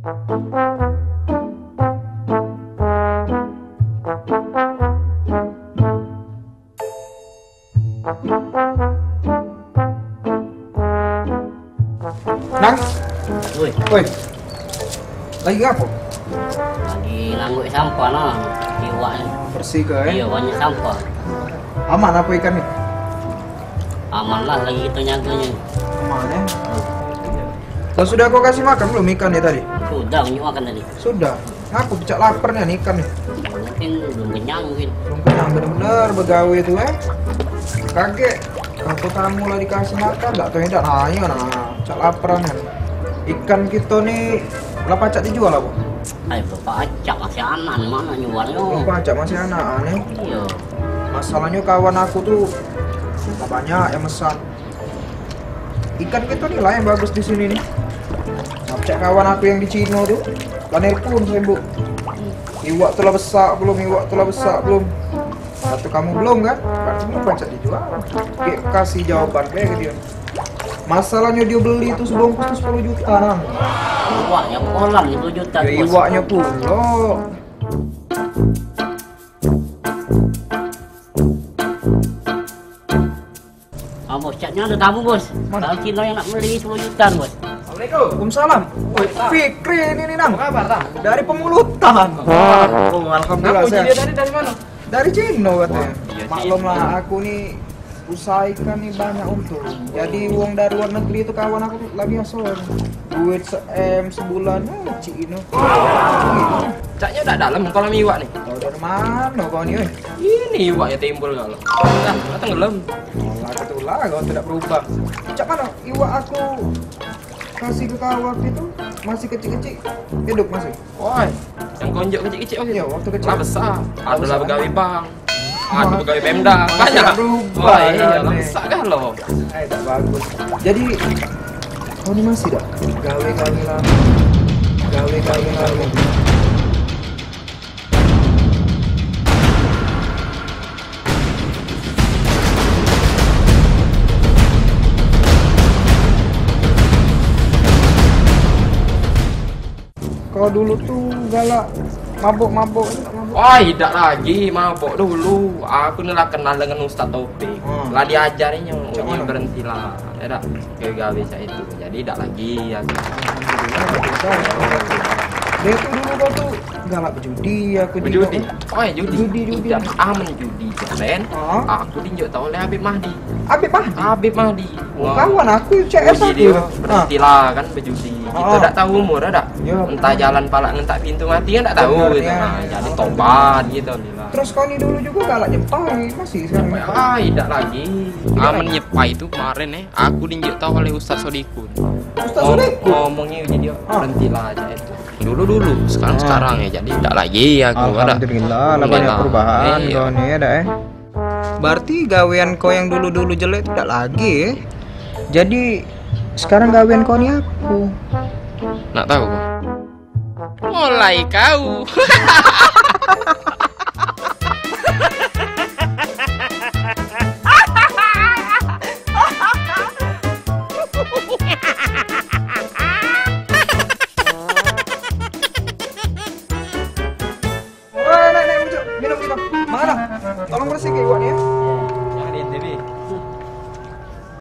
Nang, Woi, woi, lagi apa? lagi nanggung sampah nah, iwaknya. Bersih ke? Iya, banyak sampah. Aman apa ikan nih? Aman lah lagi kita nyaganya. Aman ya. Lo sudah kau kasih makan belum ikan ya tadi? Sudah banyak makan tadi. Sudah. Aku pecah lapar nih ikan nih. Mungkin belum kenyang mungkin. Belum kenyang bener-bener begawe itu Kaget. Aku tamu lah dikasih makan, nggak tahu tidak. Nah, iya nah, cak laparan kan. Ikan kita nih, lah pacak dijual apa? Ayo bapak acak masih anak mana nyuarnya? Belum pacak masih anak aneh. Iya. Masalahnya kawan aku tuh nggak banyak yang pesan. Ikan kita nih lah yang bagus di sini nih. Cak kawan aku yang di Cino tuh, panel pun saya bu. Iwak telah besar belum? Iwak telah besar belum? Satu kamu belum kan? Berarti belum pacak dijual. Kayak kasih jawaban kayak gitu. Masalahnya dia beli itu sebungkus tuh 10 juta nang. Iwaknya kolam itu juta. Ya Bos. iwaknya pula. Ah, bos, catnya ada tamu bos. Mana? Tahu Cino yang nak beli 10 juta bos. Waalaikumsalam. Woi, Fikri ini nang. Apa kabar, Tang? Dari Pemulutan. Oh, alhamdulillah Ngaku saya. dia dari mana? Dari Cino katanya. Iya, Maklum Cino. lah aku nih usaha ikan nih banyak untung. Jadi uang dari luar negeri itu kawan aku tuh lagi asal. Duit sebulan Cino. Caknya udah dalam kolam iwak nih. Tahu dari mana kau nih? Ini iwaknya timbul kalau. Nah, tenggelam. Malah ketulah kau tidak berubah. Cak mana iwak aku kasih ke kawan itu masih kecil-kecil hidup masih. Woi, yang konjok kecil-kecil oh Iya waktu kecil. lah besar. Ada besar. lah pegawai bank. Ada pegawai Pemda. Banyak lah. berubah, Wah, iya, kan, lah nih. besar kan lo. Tak bagus. Jadi kau ini masih dah gawe-gawe lama. Gawe-gawe lama. Kau dulu tuh galak mabok-mabok. Wah, tidak lagi mabok dulu. Aku nih lah kenal dengan Ustadz Taufik. Lah diajarinya, Cak mana? berhentilah. Ya dak, gawe saya itu. Jadi tidak lagi aku. Dia tuh dulu kau tuh galak berjudi aku Berjudi. juga. Oh, ya judi. Judi. Tidak aman judi. Ben, Ah. aku tinjau tahu oleh Habib Mahdi. Habib Mahdi. Habib Mahdi. Kawan aku CS Uji aku. dia Ah. berhentilah kan berjudi. Kita Ah. tak tahu umur ada. Ya, Entah jalan palak ngentak pintu mati kan tak tahu Benar, gitu. ya. Nah, jadi tobat gitu lila. Terus kau ini dulu juga galak nyepai masih sekarang. Ah, tidak lagi. Aman nyepai itu kemarin aku tinjau tahu oleh Ustaz Sodikun. Ustaz Sodikun? Ngomongnya uji dia Ah. berhentilah aja itu. Dulu sekarang ya jadi tidak lagi aku ada. Alhamdulillah, lah banyak perubahan Iya. kau nih ada Berarti gawean kau yang dulu-dulu jelek tidak lagi Jadi sekarang gawean kau nih aku. Nak tahu? Mulai kau.